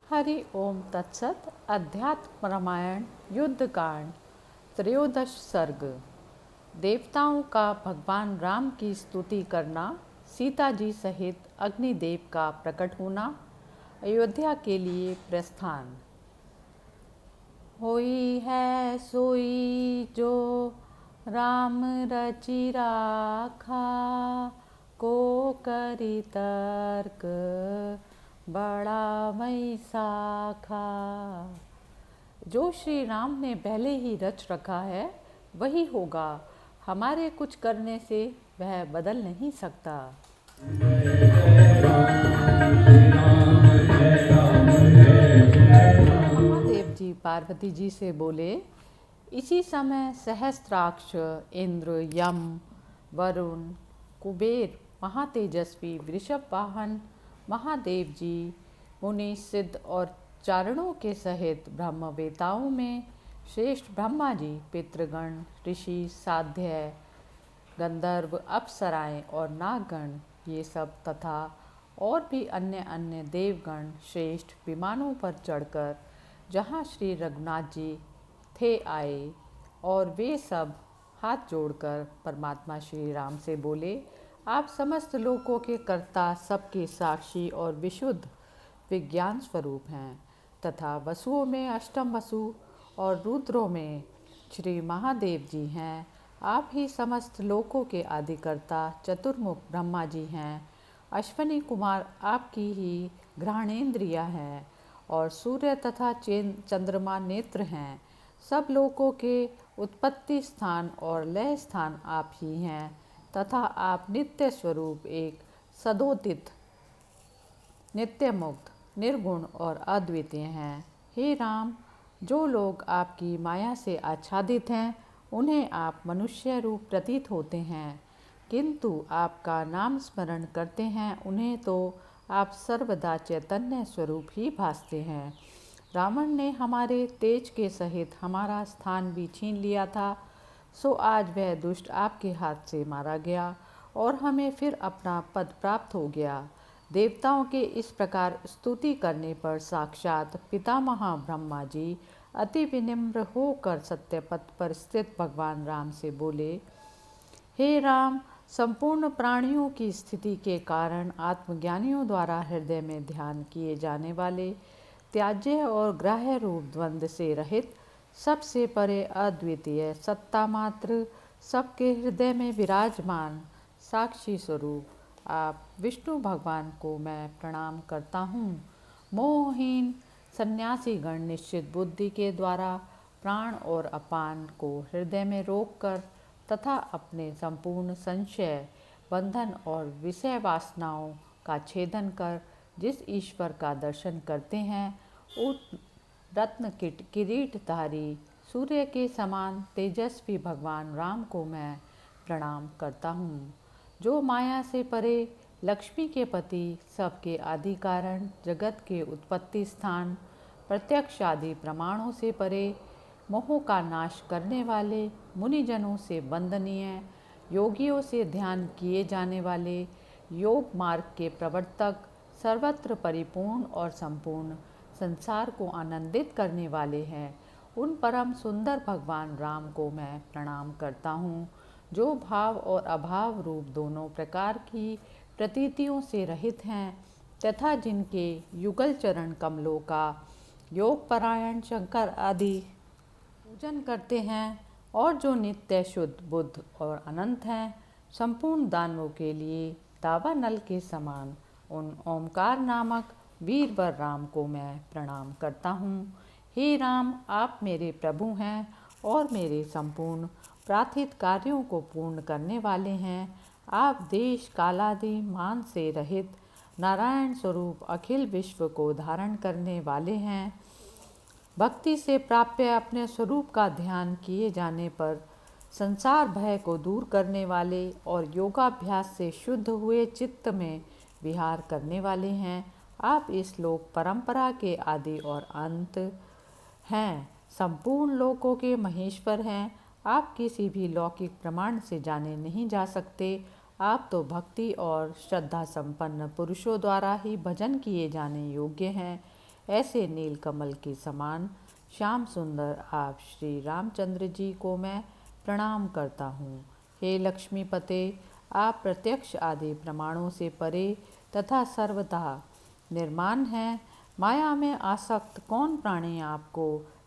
हरि ओम तत्सत। अध्यात्म रामायण युद्धकांड त्रयोदश सर्ग। देवताओं का भगवान राम की स्तुति करना, सीता जी सहित अग्निदेव का प्रकट होना, अयोध्या के लिए प्रस्थान। होई है सोई जो राम रचि राखा, को करी तर्क बड़ा मई साखा। जो श्री राम ने पहले ही रच रखा है वही होगा, हमारे कुछ करने से वह बदल नहीं सकता। महादेव जी पार्वती जी से बोले। इसी समय सहस्त्राक्ष इंद्र, यम, वरुण, कुबेर, महातेजस्वी वृषभ वाहन महादेव जी, मुनि, सिद्ध और चारणों के सहित ब्रह्मवेताओं में श्रेष्ठ ब्रह्मा जी, पितृगण, ऋषि, साध्य, गंधर्व, अप्सराएं और नागगण, ये सब तथा और भी अन्य अन्य देवगण श्रेष्ठ विमानों पर चढ़कर जहाँ श्री रघुनाथ जी थे आए, और वे सब हाथ जोड़कर परमात्मा श्री राम से बोले, आप समस्त लोकों के कर्ता, सबके साक्षी और विशुद्ध विज्ञान स्वरूप हैं, तथा वसुओं में अष्टम वसु और रुद्रों में श्री महादेव जी हैं। आप ही समस्त लोकों के आदिकर्ता चतुर्मुख ब्रह्मा जी हैं। अश्वनी कुमार आपकी ही घ्राणेन्द्रिया हैं, और सूर्य तथा चंद्रमा नेत्र हैं। सब लोकों के उत्पत्ति स्थान और लय स्थान आप ही हैं, तथा आप नित्य स्वरूप एक सदोदित, नित्य मुक्त, निर्गुण और अद्वितीय हैं। हे राम, जो लोग आपकी माया से आच्छादित हैं उन्हें आप मनुष्य रूप प्रतीत होते हैं, किंतु आपका नाम स्मरण करते हैं उन्हें तो आप सर्वदा चैतन्य स्वरूप ही भासते हैं। रावण ने हमारे तेज के सहित हमारा स्थान भी छीन लिया था, सो आज वह दुष्ट आपके हाथ से मारा गया और हमें फिर अपना पद प्राप्त हो गया। देवताओं के इस प्रकार स्तुति करने पर साक्षात पितामह ब्रह्मा जी अति विनम्र होकर सत्यपथ पर स्थित भगवान राम से बोले, हे राम, संपूर्ण प्राणियों की स्थिति के कारण आत्मज्ञानियों द्वारा हृदय में ध्यान किए जाने वाले त्याज्य और ग्राह्य रूप द्वंद्व से रहित, सबसे परे अद्वितीय सत्ता मात्र, सबके हृदय में विराजमान साक्षी स्वरूप आप विष्णु भगवान को मैं प्रणाम करता हूँ। मोहहीन सन्यासी गण निश्चित बुद्धि के द्वारा प्राण और अपान को हृदय में रोककर तथा अपने संपूर्ण संशय, बंधन और विषय वासनाओं का छेदन कर जिस ईश्वर का दर्शन करते हैं, उन रत्न किरीटधारी सूर्य के समान तेजस्वी भगवान राम को मैं प्रणाम करता हूँ। जो माया से परे, लक्ष्मी के पति, सबके आदि कारण, जगत के उत्पत्ति स्थान, प्रत्यक्ष आदि प्रमाणों से परे, मोह का नाश करने वाले, मुनिजनों से वंदनीय, योगियों से ध्यान किए जाने वाले, योग मार्ग के प्रवर्तक, सर्वत्र परिपूर्ण और संपूर्ण संसार को आनंदित करने वाले हैं, उन परम सुंदर भगवान राम को मैं प्रणाम करता हूँ, जो भाव और अभाव रूप दोनों प्रकार की प्रतीतियों से रहित हैं, तथा जिनके युगल चरण कमलों का योग परायण शंकर आदि पूजन करते हैं, और जो नित्य शुद्ध बुद्ध और अनंत हैं, संपूर्ण दानवों के लिए दावानल के समान उन ओमकार नामक वीरवर राम को मैं प्रणाम करता हूँ। हे राम, आप मेरे प्रभु हैं और मेरे संपूर्ण प्रार्थित कार्यों को पूर्ण करने वाले हैं। आप देश कालादि मान से रहित नारायण स्वरूप अखिल विश्व को धारण करने वाले हैं। भक्ति से प्राप्य अपने स्वरूप का ध्यान किए जाने पर संसार भय को दूर करने वाले और योगाभ्यास से शुद्ध हुए चित्त में विहार करने वाले हैं। आप इस लोक परंपरा के आदि और अंत हैं, संपूर्ण लोकों के महेश्वर हैं। आप किसी भी लौकिक प्रमाण से जाने नहीं जा सकते। आप तो भक्ति और श्रद्धा संपन्न पुरुषों द्वारा ही भजन किए जाने योग्य हैं। ऐसे नील कमल के समान श्याम सुंदर आप श्री रामचंद्र जी को मैं प्रणाम करता हूँ। हे लक्ष्मीपते, आप प्रत्यक्ष आदि प्रमाणों से परे तथा सर्वथा निर्माण हैं। माया में आसक्त कौन प्राणी आपको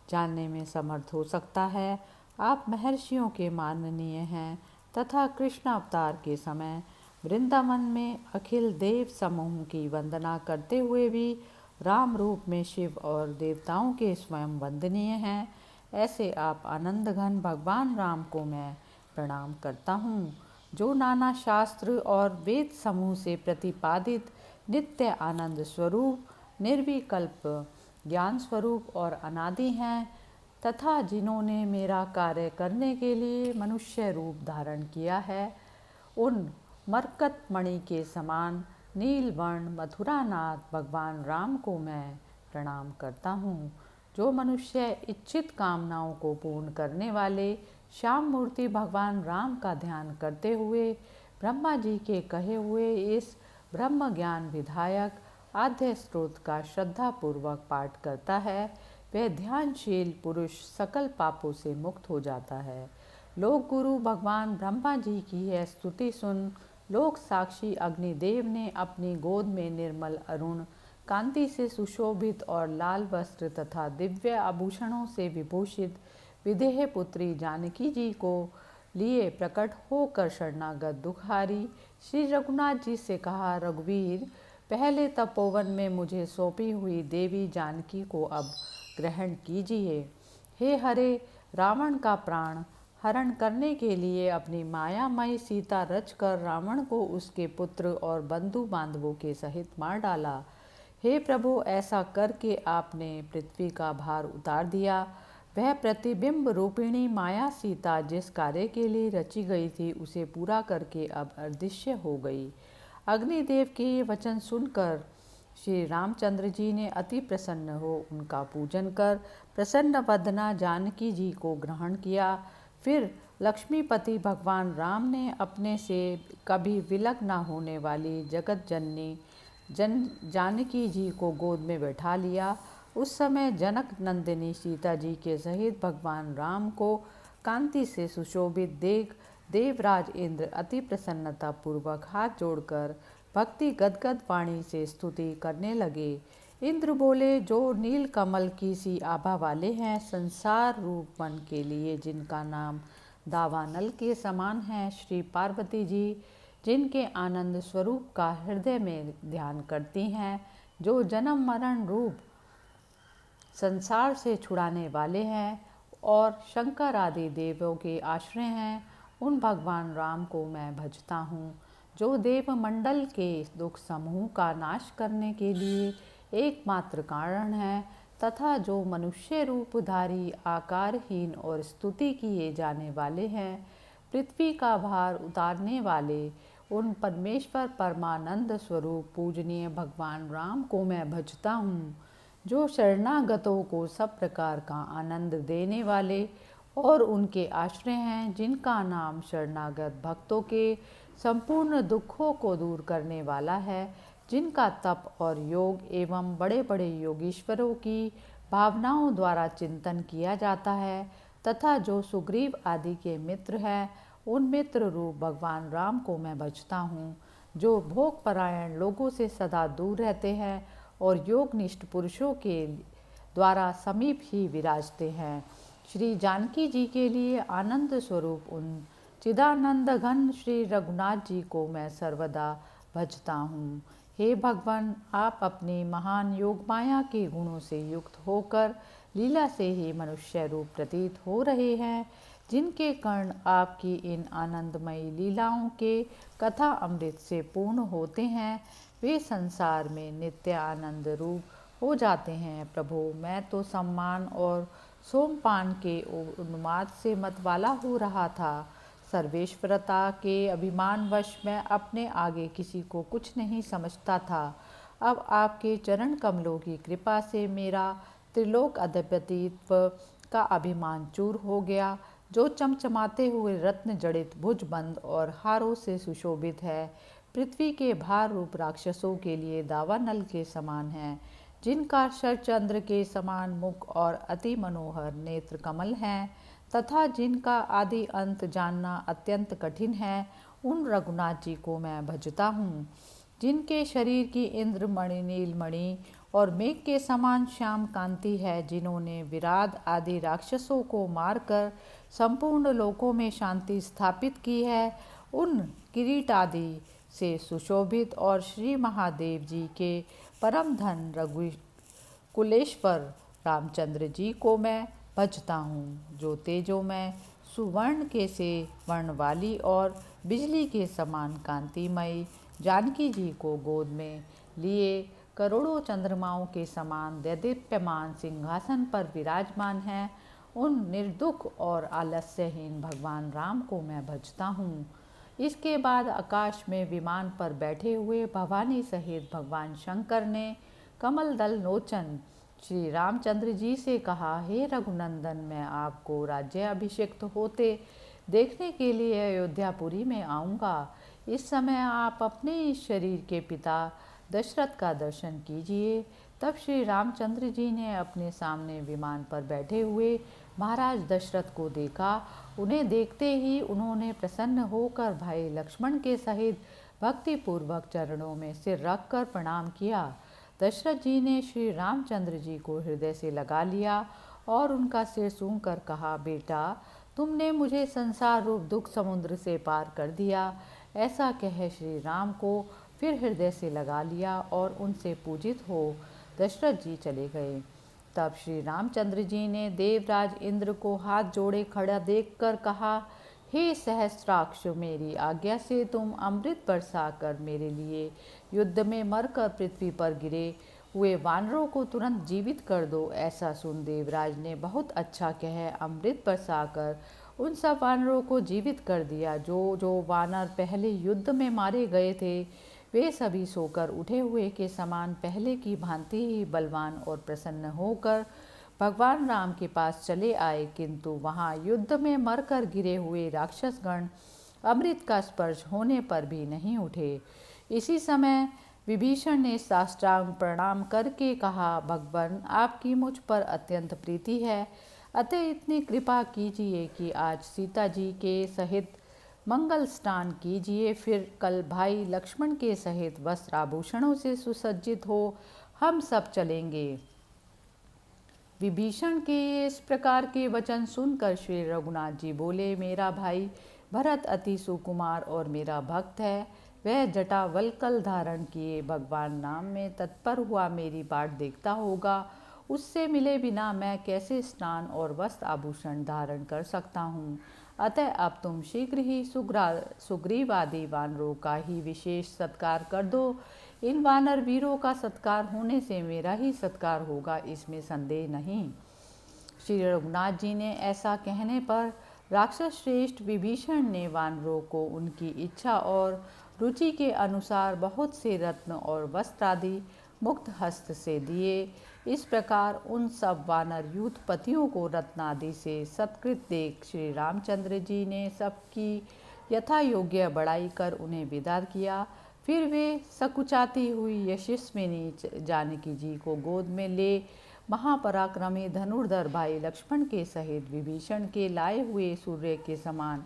जानने में समर्थ हो सकता है। आप महर्षियों के माननीय हैं तथा कृष्ण अवतार के समय वृंदावन में अखिल देव समूह की वंदना करते हुए भी राम रूप में शिव और देवताओं के स्वयं वंदनीय हैं। ऐसे आप आनंद घन भगवान राम को मैं प्रणाम करता हूँ, जो नाना शास्त्र और वेद समूह से प्रतिपादित नित्य आनंद स्वरूप, निर्विकल्प ज्ञान स्वरूप और अनादि हैं तथा जिन्होंने मेरा कार्य करने के लिए मनुष्य रूप धारण किया है। उन मरकत मणि के समान नीलवर्ण मथुरानाथ भगवान राम को मैं प्रणाम करता हूँ, जो मनुष्य इच्छित कामनाओं को पूर्ण करने वाले श्याम मूर्ति भगवान राम का ध्यान करते हुए ब्रह्मा जी के कहे हुए इस ब्रह्म ज्ञान विधायक आद्य स्रोत का श्रद्धापूर्वक पाठ करता है, वह ध्यानशील पुरुष सकल पापों से मुक्त हो जाता है। लोक गुरु भगवान ब्रह्मा जी की यह स्तुति सुन लोक साक्षी अग्निदेव ने अपनी गोद में निर्मल अरुण कांति से सुशोभित और लाल वस्त्र तथा दिव्य आभूषणों से विभूषित विदेह पुत्री जानकी जी को लिए प्रकट होकर शरणागत दुखहारी श्री रघुनाथ जी से कहा, रघुवीर, पहले तपोवन में मुझे सौंपी हुई देवी जानकी को अब ग्रहण कीजिए। हे हरे, रावण का प्राण हरण करने के लिए अपनी मायामयी सीता रचकर रावण को उसके पुत्र और बंधु बांधवों के सहित मार डाला। हे प्रभु, ऐसा करके आपने पृथ्वी का भार उतार दिया। वह प्रतिबिंब रूपिणी माया सीता जिस कार्य के लिए रची गई थी उसे पूरा करके अब अदृश्य हो गई। अग्निदेव के ये वचन सुनकर श्री रामचंद्र जी ने अति प्रसन्न हो उनका पूजन कर प्रसन्न वदना जानकी जी को ग्रहण किया। फिर लक्ष्मीपति भगवान राम ने अपने से कभी विलग न होने वाली जगत जननी जानकी जी को गोद में बैठा लिया। उस समय जनक नंदिनी सीता जी के सहित भगवान राम को कांति से सुशोभित देख देवराज इंद्र अति प्रसन्नता पूर्वक हाथ जोड़कर भक्ति गदगद वाणी से स्तुति करने लगे। इंद्र बोले, जो नील कमल की सी आभा वाले हैं, संसार रूप वन के लिए जिनका नाम दावानल के समान है, श्री पार्वती जी जिनके आनंद स्वरूप का हृदय में ध्यान करती हैं, जो जन्म मरण रूप संसार से छुड़ाने वाले हैं और शंकर आदि देवों के आश्रय हैं, उन भगवान राम को मैं भजता हूँ, जो देवमंडल के दुख समूह का नाश करने के लिए एकमात्र कारण है तथा जो मनुष्य रूपधारी आकारहीन और स्तुति किए जाने वाले हैं। पृथ्वी का भार उतारने वाले उन परमेश्वर परमानंद स्वरूप पूजनीय भगवान राम को मैं भजता हूँ, जो शरणागतों को सब प्रकार का आनंद देने वाले और उनके आश्रय हैं, जिनका नाम शरणागत भक्तों के संपूर्ण दुखों को दूर करने वाला है, जिनका तप और योग एवं बड़े बड़े योगीश्वरों की भावनाओं द्वारा चिंतन किया जाता है तथा जो सुग्रीव आदि के मित्र हैं, उन मित्र रूप भगवान राम को मैं भजता हूँ, जो भोगपरायण लोगों से सदा दूर रहते हैं और योगनिष्ठ पुरुषों के द्वारा समीप ही विराजते हैं। श्री जानकी जी के लिए आनंद स्वरूप उन चिदानंद घन श्री रघुनाथ जी को मैं सर्वदा भजता हूँ। हे भगवान, आप अपनी महान योग माया के गुणों से युक्त होकर लीला से ही मनुष्य रूप प्रतीत हो रहे हैं। जिनके कर्ण आपकी इन आनंदमयी लीलाओं के कथा अमृत से पूर्ण होते हैं, वे संसार में नित्य आनंद रूप हो जाते हैं। प्रभु, मैं तो सम्मान और सोमपान के उन्माद से मतवाला हो रहा था। सर्वेश्वरता के अभिमानवश मैं अपने आगे किसी को कुछ नहीं समझता था। अब आपके चरण कमलों की कृपा से मेरा त्रिलोक अधिपतित्व का अभिमान चूर हो गया, जो चमचमाते हुए रत्न जड़ित भुजबंद और हारों से सुशोभित है। पृथ्वी के भार रूप राक्षसों के लिए दावानल के समान है। जिनका शरचंद्र के समान मुख और अति मनोहर नेत्र कमल हैं, तथा जिनका आदि अंत जानना अत्यंत कठिन है, उन रघुनाथ जी को मैं भजता हूँ। जिनके शरीर की इंद्रमणि नीलमणि और मेघ के समान श्याम कांति है, जिन्होंने विराट आदि राक्षसों को मारकर संपूर्ण लोकों में शांति स्थापित की है, उन किरीट आदि से सुशोभित और श्री महादेव जी के परम धन रघु कुलेश्वर रामचंद्र जी को मैं भजता हूँ, जो तेजोमय सुवर्ण के से वर्ण वाली और बिजली के समान कांतिमयी जानकी जी को गोद में लिए करोड़ों चंद्रमाओं के समान दैदीप्यमान सिंहासन पर विराजमान हैं, उन निर्दुख और आलस्यहीन भगवान राम को मैं भजता हूँ। इसके बाद आकाश में विमान पर बैठे हुए भवानी सहित भगवान शंकर ने कमल दल लोचन श्री रामचंद्र जी से कहा, हे रघुनंदन, मैं आपको राज्याभिषिक्त होते देखने के लिए अयोध्यापुरी में आऊँगा। इस समय आप अपने इस शरीर के पिता दशरथ का दर्शन कीजिए। तब श्री रामचंद्र जी ने अपने सामने विमान पर बैठे हुए महाराज दशरथ को देखा। उन्हें देखते ही उन्होंने प्रसन्न होकर भाई लक्ष्मण के सहित भक्तिपूर्वक चरणों में सिर रखकर प्रणाम किया। दशरथ जी ने श्री रामचंद्र जी को हृदय से लगा लिया और उनका सिर सूंघकर कहा, बेटा, तुमने मुझे संसार रूप दुख समुद्र से पार कर दिया। ऐसा कह श्री राम को फिर हृदय से लगा लिया और उनसे पूजित हो दशरथ जी चले गए। तब श्री रामचंद्र जी ने देवराज इंद्र को हाथ जोड़े खड़ा देखकर कहा, हे सहस्त्राक्ष, मेरी आज्ञा से तुम अमृत बरसा कर मेरे लिए युद्ध में मरकर पृथ्वी पर गिरे हुए वानरों को तुरंत जीवित कर दो। ऐसा सुन देवराज ने बहुत अच्छा कह अमृत बरसाकर उन सब वानरों को जीवित कर दिया। जो जो वानर पहले युद्ध में मारे गए थे, वे सभी सोकर उठे हुए के समान पहले की भांति ही बलवान और प्रसन्न होकर भगवान राम के पास चले आए, किंतु वहाँ युद्ध में मरकर गिरे हुए राक्षसगण अमृत का स्पर्श होने पर भी नहीं उठे। इसी समय विभीषण ने साष्टांग प्रणाम करके कहा, भगवान, आपकी मुझ पर अत्यंत प्रीति है, अतः इतनी कृपा कीजिए कि आज सीता जी के सहित मंगल स्नान कीजिए। फिर कल भाई लक्ष्मण के सहित वस्त्र आभूषणों से सुसज्जित हो हम सब चलेंगे। विभीषण के इस प्रकार के वचन सुनकर श्री रघुनाथ जी बोले, मेरा भाई भरत अति सुकुमार और मेरा भक्त है। वह जटा वल्कल धारण किए भगवान नाम में तत्पर हुआ मेरी बाट देखता होगा। उससे मिले बिना मैं कैसे स्नान और वस्त्र आभूषण धारण कर सकता हूँ। अतः अब तुम शीघ्र ही सुग्रीव आदि वानरों का ही विशेष सत्कार कर दो। इन वानर वीरों का सत्कार होने से मेरा ही सत्कार होगा, इसमें संदेह नहीं। श्री रघुनाथ जी ने ऐसा कहने पर राक्षस श्रेष्ठ विभीषण ने वानरों को उनकी इच्छा और रुचि के अनुसार बहुत से रत्न और वस्त्र आदि मुक्त हस्त से दिए। इस प्रकार उन सब वानर यूथपतियों को रत्नादि से सत्कृत देख श्री रामचंद्र जी ने सबकी यथा योग्य बड़ाई कर उन्हें विदा किया। फिर वे सकुचाती हुई यशस्विनी जानकी जी को गोद में ले महापराक्रमी धनुर्धर भाई लक्ष्मण के सहित विभीषण के लाए हुए सूर्य के समान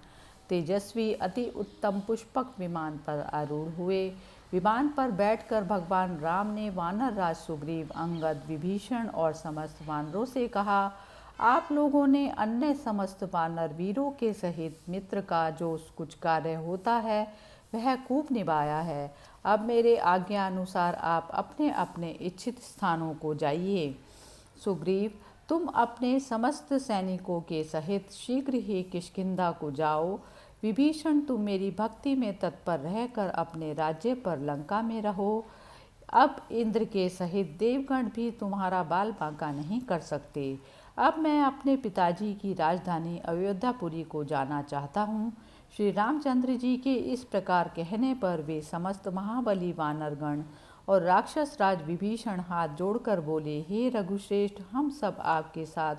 तेजस्वी अति उत्तम पुष्पक विमान पर आरूढ़ हुए। विमान पर बैठकर भगवान राम ने वानर राज सुग्रीव, अंगद, विभीषण और समस्त वानरों से कहा, आप लोगों ने अन्य समस्त वानर वीरों के सहित मित्र का जो कुछ कार्य होता है वह खूब निभाया है। अब मेरे आज्ञा अनुसार आप अपने अपने इच्छित स्थानों को जाइए। सुग्रीव, तुम अपने समस्त सैनिकों के सहित शीघ्र ही किष्किंधा को जाओ। विभीषण, तुम मेरी भक्ति में तत्पर रहकर अपने राज्य पर लंका में रहो। अब इंद्र के सहित देवगण भी तुम्हारा बाल बांका नहीं कर सकते। अब मैं अपने पिताजी की राजधानी अयोध्यापुरी को जाना चाहता हूँ। श्री रामचंद्र जी के इस प्रकार कहने पर वे समस्त महाबली वानरगण और राक्षस राज विभीषण हाथ जोड़कर बोले, हे रघुश्रेष्ठ, हम सब आपके साथ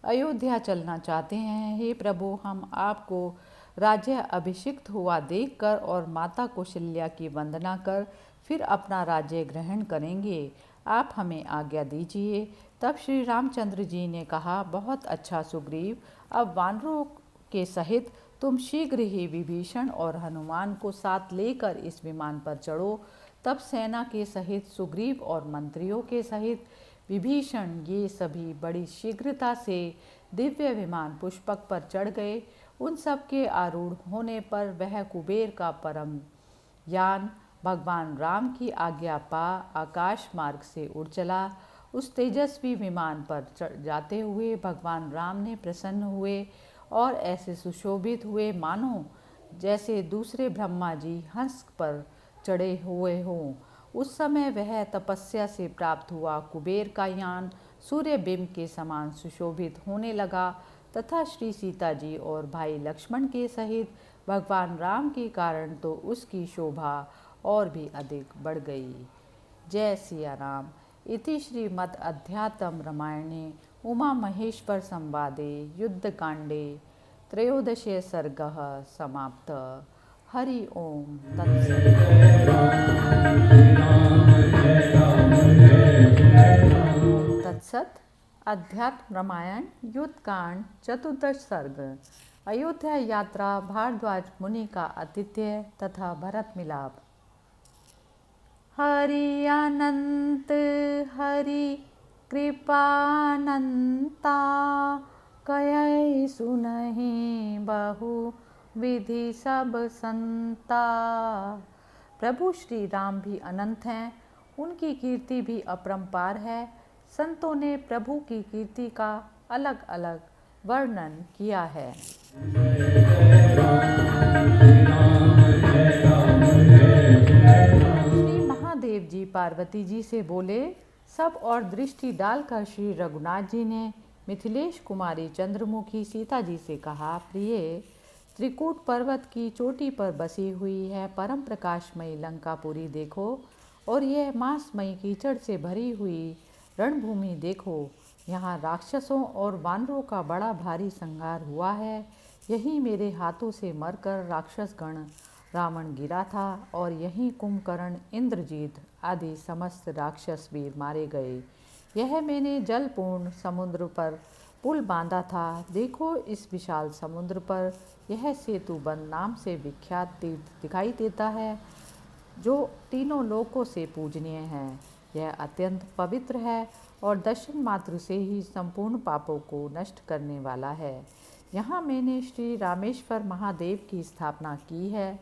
अयोध्या चलना चाहते हैं। हे प्रभु, हम आपको राज्य अभिषिक्त हुआ देखकर और माता कौशल्या की वंदना कर फिर अपना राज्य ग्रहण करेंगे। आप हमें आज्ञा दीजिए। तब श्री रामचंद्र जी ने कहा, बहुत अच्छा सुग्रीव, अब वानरों के सहित तुम शीघ्र ही विभीषण और हनुमान को साथ लेकर इस विमान पर चढ़ो। तब सेना के सहित सुग्रीव और मंत्रियों के सहित विभीषण ये सभी बड़ी शीघ्रता से दिव्य विमान पुष्पक पर चढ़ गए। उन सब के आरूढ़ होने पर वह कुबेर का परम यान भगवान राम की आज्ञा पा आकाश मार्ग से उड़ चला। उस तेजस्वी विमान पर जाते हुए भगवान राम ने प्रसन्न हुए और ऐसे सुशोभित हुए मानो जैसे दूसरे ब्रह्मा जी हंस पर चढ़े हुए हों। उस समय वह तपस्या से प्राप्त हुआ कुबेर का यान सूर्यबिंब के समान सुशोभित होने लगा तथा श्री सीता जी और भाई लक्ष्मण के सहित भगवान राम के कारण तो उसकी शोभा और भी अधिक बढ़ गई। जय सिया राम। इति श्रीमद् अध्यात्म रामायणे उमा महेश्वर संवादे युद्धकांडे त्रयोदशे सर्गः समाप्तः। हरि ओम तत्सत। अध्यात्म रामायण युद्धकांड चतुर्दश सर्ग। अयोध्या यात्रा, भारद्वाज मुनि का आतिथ्य तथा भरत मिलाप। हरि अनंत हरि कृपानंता, कयै सुनहि बहु विधि सब संता। प्रभु श्री राम भी अनंत हैं, उनकी कीर्ति भी अपरंपार है। संतों ने प्रभु की कीर्ति का अलग अलग वर्णन किया है। श्री महादेव जी पार्वती जी से बोले। सब और दृष्टि डालकर श्री रघुनाथ जी ने मिथिलेश कुमारी चंद्रमुखी सीता जी से कहा, प्रिय, त्रिकूट पर्वत की चोटी पर बसी हुई है परम प्रकाशमयी लंकापुरी देखो, और यह मांसमयी कीचड़ से भरी हुई रणभूमि देखो। यहाँ राक्षसों और वानरों का बड़ा भारी संहार हुआ है। यही मेरे हाथों से मरकर राक्षस गण रावण गिरा था, और यहीं कुंभकर्ण, इंद्रजीत आदि समस्त राक्षस वीर मारे गए। यह मैंने जलपूर्ण समुद्र पर पुल बांधा था। देखो, इस विशाल समुद्र पर यह सेतु बंद नाम से विख्यात तीर्थ दिखाई देता है, जो तीनों लोकों से पूजनीय है। यह अत्यंत पवित्र है और दर्शन मात्र से ही संपूर्ण पापों को नष्ट करने वाला है। यहाँ मैंने श्री रामेश्वर महादेव की स्थापना की है।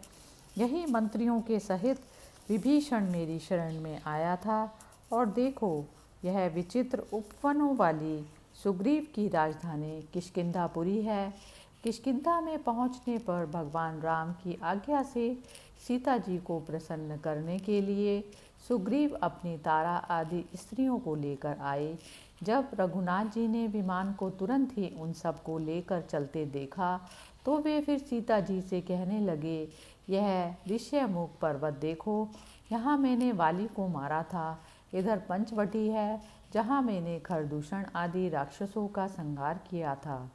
यही मंत्रियों के सहित विभीषण मेरी शरण में आया था। और देखो, यह विचित्र उपवनों वाली सुग्रीव की राजधानी किष्किंधापुरी है। किष्किंधा में पहुँचने पर भगवान राम की आज्ञा से सीता जी को प्रसन्न करने के लिए सुग्रीव अपनी तारा आदि स्त्रियों को लेकर आए। जब रघुनाथ जी ने विमान को तुरंत ही उन सब को लेकर चलते देखा, तो वे फिर सीता जी से कहने लगे, यह ऋष्यमुख पर्वत देखो, यहाँ मैंने वाली को मारा था। इधर पंचवटी है, जहाँ मैंने खरदूषण आदि राक्षसों का संहार किया था।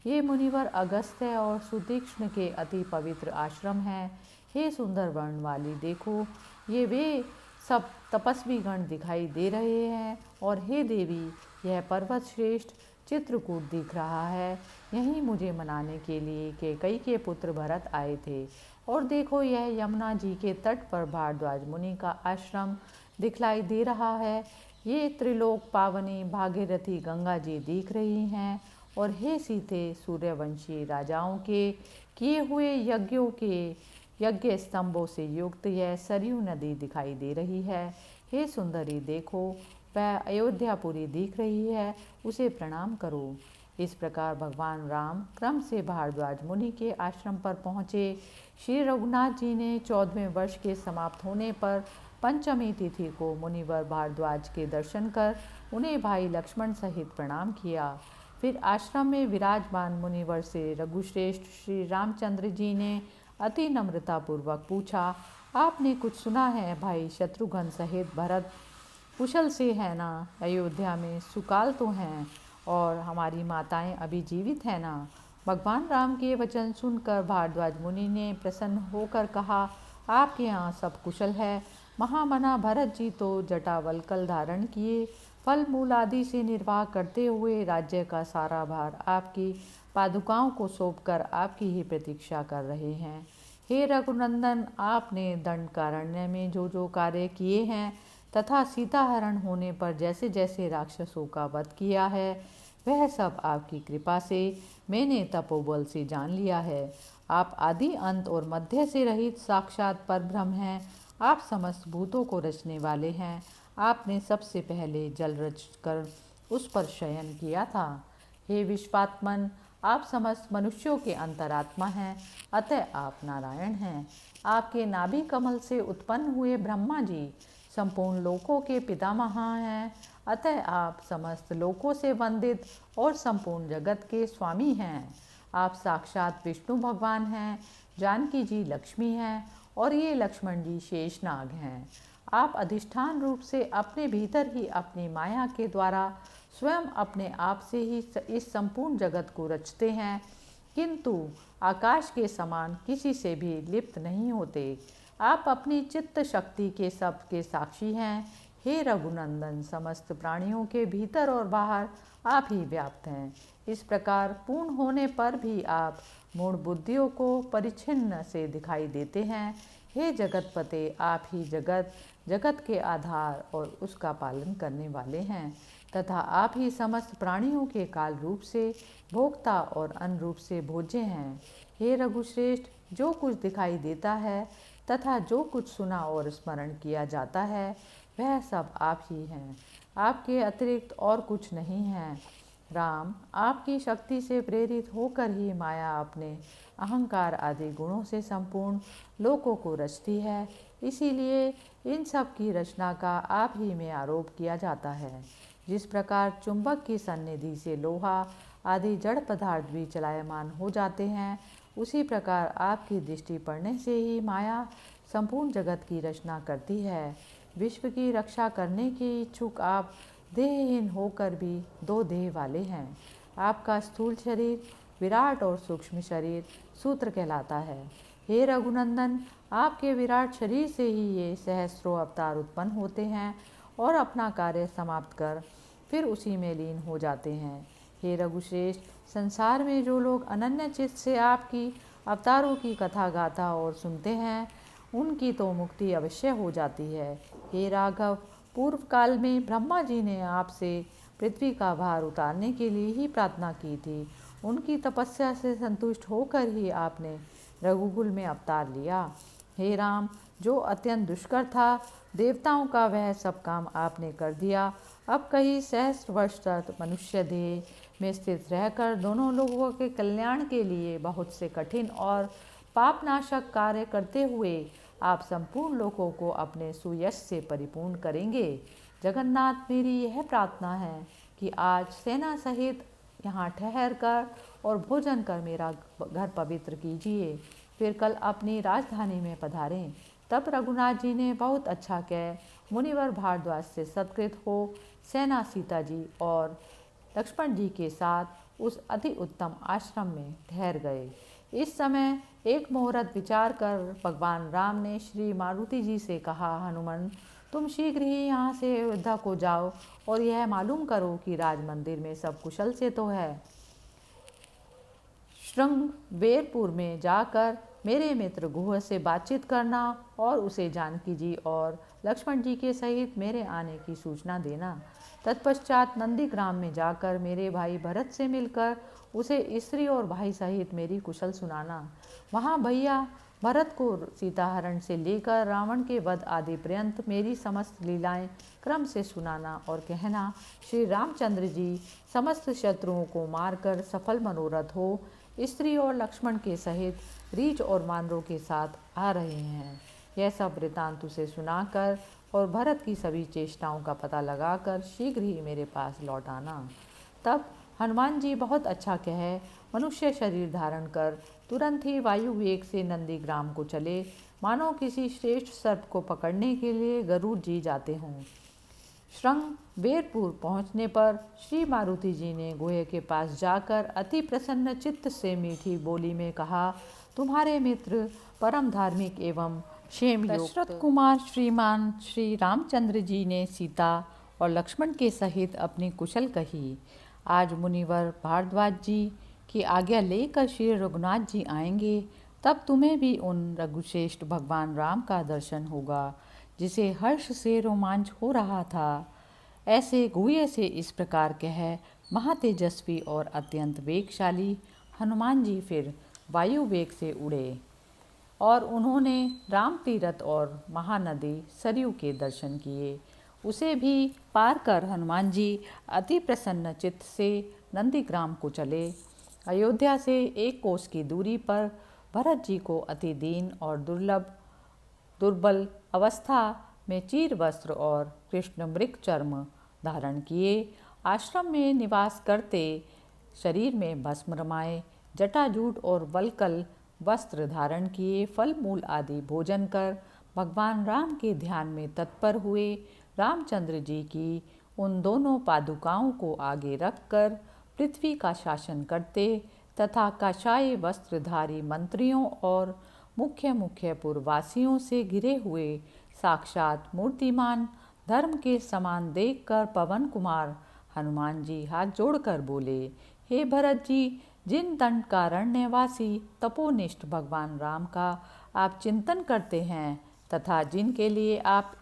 ये मुनिवर अगस्त्य और सुतीक्ष्ण के अति पवित्र आश्रम हैं। हे सुंदर वर्ण वाली देखो, ये वे सब तपस्वी गण दिखाई दे रहे हैं। और हे देवी, यह पर्वत श्रेष्ठ चित्रकूट दिख रहा है। यहीं मुझे मनाने के लिए कैकेयी के पुत्र भरत आए थे। और देखो, यह यमुना जी के तट पर भारद्वाज मुनि का आश्रम दिखलाई दे रहा है। ये त्रिलोक पावनी भागीरथी गंगा जी दिख रही हैं। और हे सीते, सूर्यवंशी राजाओं के किए हुए यज्ञों के यज्ञ स्तंभों से युक्त यह सरयू नदी दिखाई दे रही है। हे सुंदरी देखो, वह अयोध्यापुरी दिख रही है, उसे प्रणाम करो। इस प्रकार भगवान राम क्रम से भारद्वाज मुनि के आश्रम पर पहुँचे। श्री रघुनाथ जी ने 14वें वर्ष के समाप्त होने पर पंचमी तिथि को मुनिवर भारद्वाज के दर्शन कर उन्हें भाई लक्ष्मण सहित प्रणाम किया। फिर आश्रम में विराजमान मुनिवर से रघुश्रेष्ठ श्री रामचंद्र जी ने अति नम्रतापूर्वक पूछा, आपने कुछ सुना है भाई शत्रुघ्न सहित भरत कुशल से है ना? अयोध्या में सुकाल तो हैं और हमारी माताएं अभी जीवित हैं ना? भगवान राम के वचन सुनकर भारद्वाज मुनि ने प्रसन्न होकर कहा, आपके यहाँ सब कुशल है। महामना भरत जी तो जटावल्कल धारण किए, फल मूल आदि से निर्वाह करते हुए राज्य का सारा भार आपकी पादुकाओं को सौंपकर आपकी ही प्रतीक्षा कर रहे हैं। हे रघुनंदन, आपने दंडकारण्य में जो जो कार्य किए हैं तथा सीताहरण होने पर जैसे जैसे राक्षसों का वध किया है, वह सब आपकी कृपा से मैंने तपोबल से जान लिया है। आप आदि अंत और मध्य से रहित साक्षात परब्रह्म हैं। आप समस्त भूतों को रचने वाले हैं। आपने सबसे पहले जल रच कर उस पर शयन किया था। हे विश्वात्मन, आप समस्त मनुष्यों के अंतरात्मा हैं, अतः आप नारायण हैं। आपके नाभि कमल से उत्पन्न हुए ब्रह्मा जी संपूर्ण लोकों के पितामह हैं, अतः आप समस्त लोकों से वंदित और संपूर्ण जगत के स्वामी हैं। आप साक्षात विष्णु भगवान हैं, जानकी जी लक्ष्मी हैं और ये लक्ष्मण जी शेषनाग हैं। आप अधिष्ठान रूप से अपने भीतर ही अपनी माया के द्वारा स्वयं अपने आप से ही इस संपूर्ण जगत को रचते हैं, किंतु आकाश के समान किसी से भी लिप्त नहीं होते। आप अपनी चित्त शक्ति के सब के साक्षी हैं। हे रघुनंदन, समस्त प्राणियों के भीतर और बाहर आप ही व्याप्त हैं। इस प्रकार पूर्ण होने पर भी आप मूढ़ बुद्धियों को परिच्छिन्न से दिखाई देते हैं। हे जगतपते, आप ही जगत जगत के आधार और उसका पालन करने वाले हैं तथा आप ही समस्त प्राणियों के काल रूप से भोक्ता और अन्न रूप से भोज्य हैं। हे रघुश्रेष्ठ, जो कुछ दिखाई देता है तथा जो कुछ सुना और स्मरण किया जाता है, वह सब आप ही हैं। आपके अतिरिक्त और कुछ नहीं है। राम, आपकी शक्ति से प्रेरित होकर ही माया अपने अहंकार आदि गुणों से संपूर्ण लोकों को रचती है। इसीलिए इन सब की रचना का आप ही में आरोप किया जाता है। जिस प्रकार चुंबक की सन्निधि से लोहा आदि जड़ पदार्थ भी चलायमान हो जाते हैं, उसी प्रकार आपकी दृष्टि पड़ने से ही माया संपूर्ण जगत की रचना करती है। विश्व की रक्षा करने के इच्छुक आप देहहीन होकर भी दो देह वाले हैं। आपका स्थूल शरीर विराट और सूक्ष्म शरीर सूत्र कहलाता है। हे रघुनंदन, आपके विराट शरीर से ही ये सहस्रों अवतार उत्पन्न होते हैं और अपना कार्य समाप्त कर फिर उसी में लीन हो जाते हैं। हे रघुश्रेष्ठ, संसार में जो लोग अनन्य चित्त से आपकी अवतारों की कथा गाथा और सुनते हैं, उनकी तो मुक्ति अवश्य हो जाती है। हे राघव, पूर्व काल में ब्रह्मा जी ने आपसे पृथ्वी का भार उतारने के लिए ही प्रार्थना की थी। उनकी तपस्या से संतुष्ट होकर ही आपने रघुकुल में अवतार लिया। हे राम, जो अत्यंत दुष्कर था, देवताओं का वह सब काम आपने कर दिया। अब कई सहस्त्र वर्ष तक मनुष्य देह में स्थित रहकर दोनों लोगों के कल्याण के लिए बहुत से कठिन और पापनाशक कार्य करते हुए आप संपूर्ण लोगों को अपने सुयश से परिपूर्ण करेंगे। जगन्नाथ, मेरी यह प्रार्थना है कि आज सेना सहित यहाँ ठहर कर और भोजन कर मेरा घर पवित्र कीजिए, फिर कल अपनी राजधानी में पधारें। तब रघुनाथ जी ने बहुत अच्छा कह मुनिवर भारद्वाज से सत्कृत हो सेना सीता जी और लक्ष्मण जी के साथ उस अति उत्तम आश्रम में ठहर गए। इस समय एक मुहूर्त विचार कर भगवान राम ने श्री मारुति जी से कहा, हनुमान, तुम शीघ्र ही यहाँ से अयोध्या को जाओ और यह मालूम करो कि राज मंदिर में सब कुशल से तो है। श्रृंगवेरपुर में जाकर मेरे मित्र गुह से बातचीत करना और उसे जानकी जी और लक्ष्मण जी के सहित मेरे आने की सूचना देना। तत्पश्चात नंदीग्राम में जाकर मेरे भाई भरत से मिलकर उसे स्त्री और भाई सहित मेरी कुशल सुनाना। वहाँ भैया भरत को सीताहरण से लेकर रावण के वध आदि पर्यंत मेरी समस्त लीलाएं क्रम से सुनाना और कहना, श्री रामचंद्र जी समस्त शत्रुओं को मारकर सफल मनोरथ हो स्त्री और लक्ष्मण के सहित रीछ और मानरों के साथ आ रहे हैं। यह सब वृतांत उसे सुनाकर और भरत की सभी चेष्टाओं का पता लगाकर शीघ्र ही मेरे पास लौट आना। तब हनुमान जी बहुत अच्छा कहे मनुष्य शरीर धारण कर तुरंत ही वायु वेग से नंदीग्राम को चले, मानो किसी श्रेष्ठ सर्प को पकड़ने के लिए गरुड़ जी जाते हों। श्रृंगवेरपुर पहुँचने पर श्री मारुति जी ने गुहे के पास जाकर अति प्रसन्न चित्त से मीठी बोली में कहा, तुम्हारे मित्र परम धार्मिक एवं क्षेम दशरथ कुमार श्रीमान श्री रामचंद्र जी ने सीता और लक्ष्मण के सहित अपनी कुशल कही। आज मुनिवर भारद्वाज जी की आज्ञा लेकर श्री रघुनाथ जी आएंगे, तब तुम्हें भी उन रघुश्रेष्ठ भगवान राम का दर्शन होगा जिसे हर्ष से रोमांच हो रहा था। ऐसे गुह्य से इस प्रकार कह महातेजस्वी और अत्यंत वेगशाली हनुमान जी फिर वायु वेग से उड़े और उन्होंने राम तीरथ और महानदी सरयू के दर्शन किए। उसे भी पार कर हनुमान जी अति प्रसन्न चित्त से नंदीग्राम को चले। अयोध्या से 1 कोस की दूरी पर भरत जी को अति दीन और दुर्बल अवस्था में चीर वस्त्र और कृष्ण मृग चर्म धारण किए, आश्रम में निवास करते, शरीर में भस्म रमाए, जटाजूट और वल्कल वस्त्र धारण किए, फल मूल आदि भोजन कर भगवान राम के ध्यान में तत्पर हुए। रामचंद्र जी की उन दोनों पादुकाओं को आगे रखकर पृथ्वी का शासन करते तथा काशाय वस्त्रधारी मंत्रियों और मुख्य मुख्य पुरवासियों से घिरे हुए साक्षात मूर्तिमान धर्म के समान देखकर पवन कुमार हनुमान जी हाथ जोड़कर बोले, हे भरत जी, जिन दंडकारण्यवासी तपोनिष्ठ भगवान राम का आप चिंतन करते हैं तथा जिनके लिए आप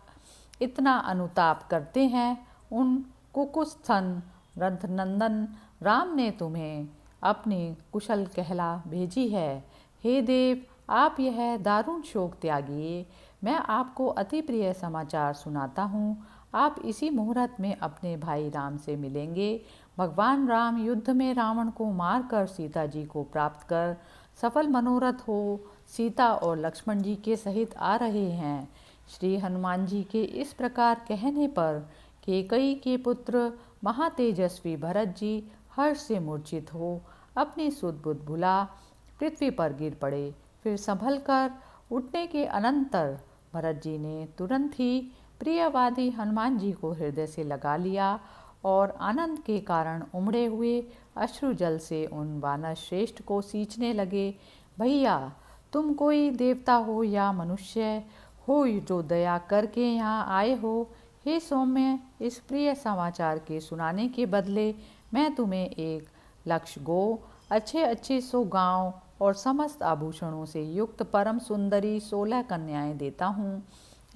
इतना अनुताप करते हैं, उन कुकुस्थन रथनंदन राम ने तुम्हें अपनी कुशल कहला भेजी है। हे देव, आप यह दारुण शोक त्यागिए। मैं आपको अति प्रिय समाचार सुनाता हूँ। आप इसी मुहूर्त में अपने भाई राम से मिलेंगे। भगवान राम युद्ध में रावण को मारकर सीता जी को प्राप्त कर सफल मनोरथ हो सीता और लक्ष्मण जी के सहित आ रहे हैं। श्री हनुमान जी के इस प्रकार कहने पर कैकेयी के पुत्र महातेजस्वी भरत जी हर्ष से मूर्छित हो अपनी सुध बुध भुला पृथ्वी पर गिर पड़े। फिर संभल कर उठने के अनंतर भरत जी ने तुरंत ही प्रियवादी हनुमान जी को हृदय से लगा लिया और आनंद के कारण उमड़े हुए अश्रु जल से उन वानर श्रेष्ठ को सींचने लगे। भैया, तुम कोई देवता हो या मनुष्य हो जो दया करके यहाँ आए हो। हे सौम्य, इस प्रिय समाचार के सुनाने के बदले मैं तुम्हें 1 लक्ष गो, अच्छे अच्छे 100 गांव और समस्त आभूषणों से युक्त परम सुंदरी 16 कन्याएं देता हूँ।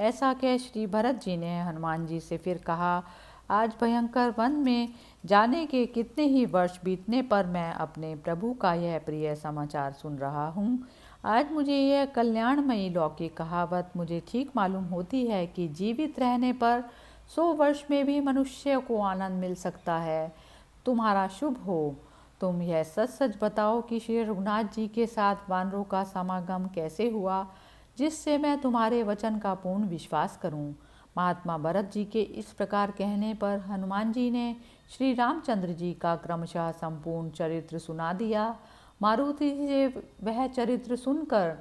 ऐसा कह श्री भरत जी ने हनुमान जी से फिर कहा, आज भयंकर वन में जाने के कितने ही वर्ष बीतने पर मैं अपने प्रभु का यह प्रिय समाचार सुन रहा हूँ। आज मुझे यह कल्याणमयी लौकिक कहावत मुझे ठीक मालूम होती है कि जीवित रहने पर 100 वर्ष में भी मनुष्य को आनंद मिल सकता है। तुम्हारा शुभ हो। तुम यह सच सच बताओ कि श्री रघुनाथ जी के साथ वानरों का समागम कैसे हुआ, जिससे मैं तुम्हारे वचन का पूर्ण विश्वास करूं। महात्मा भरत जी के इस प्रकार कहने पर हनुमान जी ने श्री रामचंद्र जी का क्रमशः संपूर्ण चरित्र सुना दिया। मारुति से वह चरित्र सुनकर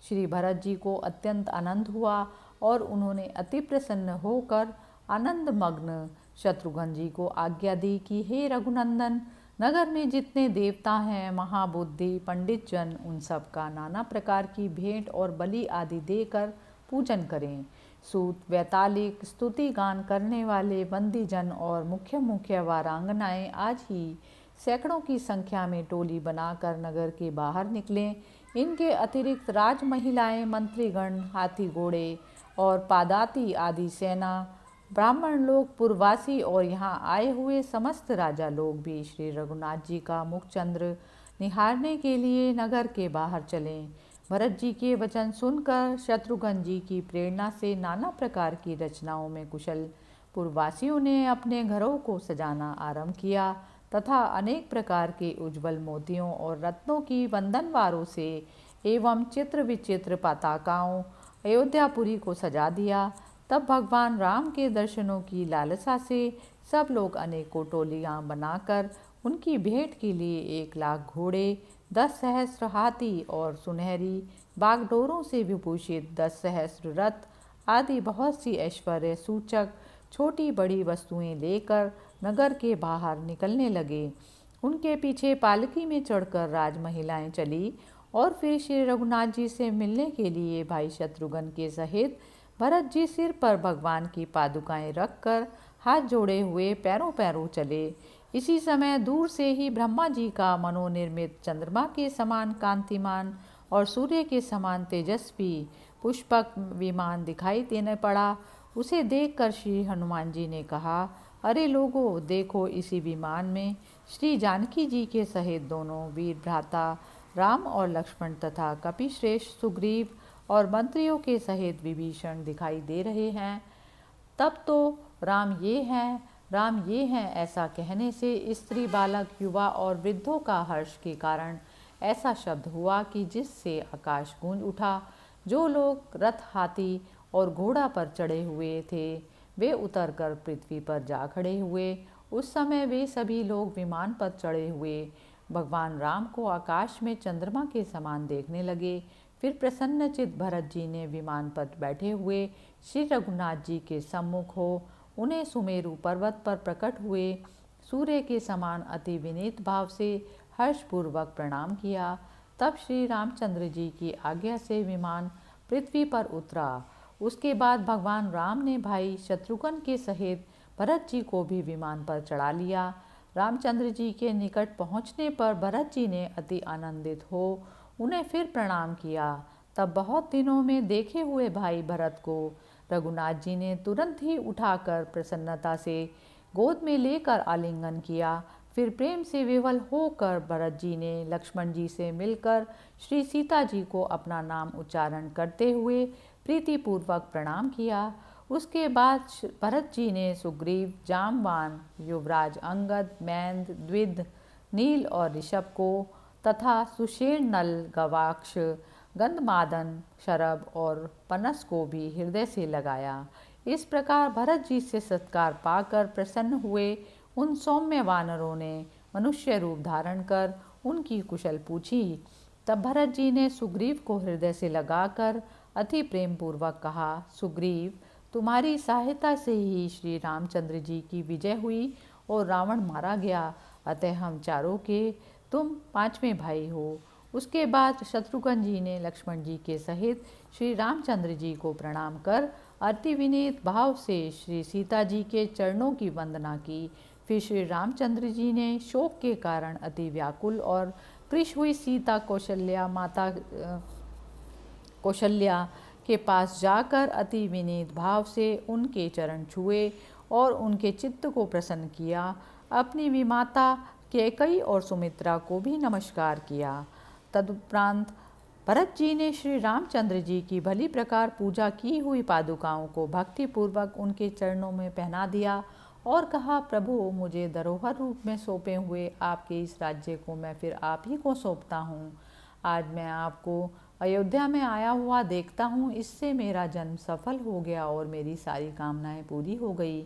श्री भरत जी को अत्यंत आनंद हुआ और उन्होंने अति प्रसन्न होकर आनंदमग्न शत्रुघ्न जी को आज्ञा दी कि हे रघुनंदन, नगर में जितने देवता हैं, महाबुद्धि पंडित जन, उन सब का नाना प्रकार की भेंट और बलि आदि देकर पूजन करें। सूत, वैतालिक, स्तुति गान करने वाले बंदी जन और मुख्य मुख्य वारांगनाएं आज ही सैकड़ों की संख्या में टोली बनाकर नगर के बाहर निकलें। इनके अतिरिक्त राज महिलाएं, मंत्रीगण, हाथी घोड़े और पादाती आदि सेना, ब्राह्मण लोग, पुरवासी और यहाँ आए हुए समस्त राजा लोग भी श्री रघुनाथ जी का मुखचंद्र निहारने के लिए नगर के बाहर चलें। भरत जी के वचन सुनकर शत्रुघ्न जी की प्रेरणा से नाना प्रकार की रचनाओं में कुशल पुरवासियों ने अपने घरों को सजाना आरंभ किया तथा अनेक प्रकार के उज्ज्वल मोतियों और रत्नों की वंदनवारों से एवं चित्र विचित्र पताकाओं अयोध्यापुरी को सजा दिया। तब भगवान राम के दर्शनों की लालसा से सब लोग अनेकों टोलियां बनाकर उनकी भेंट के लिए 1 लाख घोड़े, 10 सहस्त्र हाथी और सुनहरी बागडोरों से विभूषित 10 सहस्त्र रथ आदि बहुत सी ऐश्वर्य सूचक छोटी बड़ी वस्तुएं लेकर नगर के बाहर निकलने लगे। उनके पीछे पालकी में चढ़कर राज महिलाएं चली और फिर श्री रघुनाथ जी से मिलने के लिए भाई शत्रुघ्न के सहित भरत जी सिर पर भगवान की पादुकाएं रखकर हाथ जोड़े हुए पैरों पैरों चले। इसी समय दूर से ही ब्रह्मा जी का मनोनिर्मित चंद्रमा के समान कांतिमान और सूर्य के समान तेजस्वी पुष्पक विमान दिखाई देने पड़ा। उसे देखकर श्री हनुमान जी ने कहा, अरे लोगों, देखो, इसी विमान में श्री जानकी जी के सहित दोनों वीर भ्राता राम और लक्ष्मण तथा कपिश्रेष्ठ सुग्रीव और मंत्रियों के सहित विभीषण दिखाई दे रहे हैं। तब तो राम ये हैं, राम ये हैं, ऐसा कहने से स्त्री, बालक, युवा और वृद्धों का हर्ष के कारण ऐसा शब्द हुआ कि जिससे आकाश गूंज उठा। जो लोग रथ, हाथी और घोड़ा पर चढ़े हुए थे वे उतरकर पृथ्वी पर जा खड़े हुए। उस समय वे सभी लोग विमान पर चढ़े हुए भगवान राम को आकाश में चंद्रमा के समान देखने लगे। फिर प्रसन्नचित्त भरत जी ने विमान पर बैठे हुए श्री रघुनाथ जी के सम्मुख हो उन्हें सुमेरु पर्वत पर प्रकट हुए सूर्य के समान अति विनीत भाव से हर्षपूर्वक प्रणाम किया। तब श्री रामचंद्र जी की आज्ञा से विमान पृथ्वी पर उतरा। उसके बाद भगवान राम ने भाई शत्रुघ्न के सहित भरत जी को भी विमान पर चढ़ा लिया। रामचंद्र जी के निकट पहुँचने पर भरत जी ने अति आनंदित हो उन्हें फिर प्रणाम किया। तब बहुत दिनों में देखे हुए भाई भरत को रघुनाथ जी ने तुरंत ही उठाकर प्रसन्नता से गोद में लेकर आलिंगन किया। फिर प्रेम से विवल होकर भरत जी ने लक्ष्मण जी से मिलकर श्री सीता जी को अपना नाम उच्चारण करते हुए प्रीतिपूर्वक प्रणाम किया। उसके बाद भरत जी ने सुग्रीव, जामवान, युवराज अंगद, मैंद, द्विध, नील और ऋषभ को तथा सुषेण, नल, गवाक्ष, गंधमादन, शरभ और पनस को भी हृदय से लगाया। इस प्रकार भरत जी से सत्कार पाकर प्रसन्न हुए उन सौम्य वानरों ने मनुष्य रूप धारण कर उनकी कुशल पूछी। तब भरत जी ने सुग्रीव को हृदय से लगाकर अति प्रेम पूर्वक कहा, सुग्रीव, तुम्हारी सहायता से ही श्री रामचंद्र जी की विजय हुई और रावण मारा गया, अतः हम चारों के तुम पांचवें भाई हो। उसके बाद शत्रुघ्न जी ने लक्ष्मण जी के सहित श्री रामचंद्र जी को प्रणाम कर अति विनीत भाव से श्री सीता जी के चरणों की वंदना की। फिर श्री रामचंद्र जी ने शोक के कारण अति व्याकुल और कृश हुई सीता कौशल्या के पास जाकर अति विनीत भाव से उनके चरण छुए और उनके चित्त को प्रसन्न किया। अपनी विमाता कैकेयी और सुमित्रा को भी नमस्कार किया। तदुपरांत भरत जी ने श्री रामचंद्र जी की भली प्रकार पूजा की हुई पादुकाओं को भक्तिपूर्वक उनके चरणों में पहना दिया और कहा, प्रभु, मुझे धरोहर रूप में सौंपे हुए आपके इस राज्य को मैं फिर आप ही को सौंपता हूँ। आज मैं आपको अयोध्या में आया हुआ देखता हूँ, इससे मेरा जन्म सफल हो गया और मेरी सारी कामनाएं पूरी हो गई।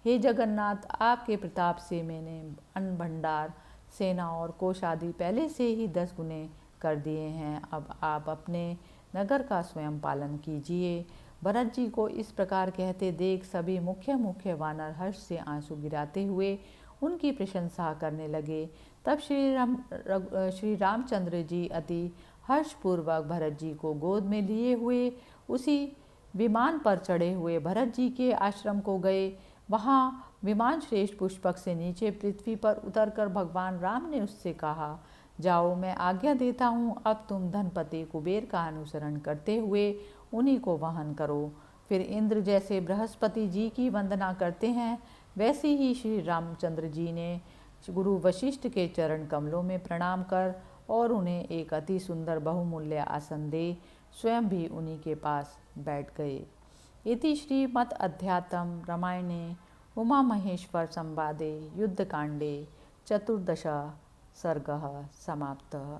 हे जगन्नाथ, आपके प्रताप से मैंने अन्न भंडार, सेना और कोष आदि पहले से ही 10 गुने कर दिए हैं। अब आप अपने नगर का स्वयं पालन कीजिए। भरत जी को इस प्रकार कहते देख सभी मुख्य वानर हर्ष से आंसू गिराते हुए उनकी प्रशंसा करने लगे। तब श्री रामचंद्र जी अति हर्षपूर्वक भरत जी को गोद में लिए हुए उसी विमान पर चढ़े हुए भरत जी के आश्रम को गए। वहाँ विमान श्रेष्ठ पुष्पक से नीचे पृथ्वी पर उतरकर भगवान राम ने उससे कहा, जाओ, मैं आज्ञा देता हूँ, अब तुम धनपति कुबेर का अनुसरण करते हुए उन्हीं को वहन करो। फिर इंद्र जैसे बृहस्पति जी की वंदना करते हैं, वैसे ही श्री रामचंद्र जी ने गुरु वशिष्ठ के चरण कमलों में प्रणाम कर और उन्हें एक अति सुंदर बहुमूल्य आसन दे स्वयं भी उन्हीं के पास बैठ गए। इति श्रीमद् अध्यात्म रामायणे उमा महेश्वर संवादे युद्धकांडे 14 सर्गः समाप्तः।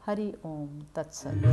हरि ओम तत्सत्।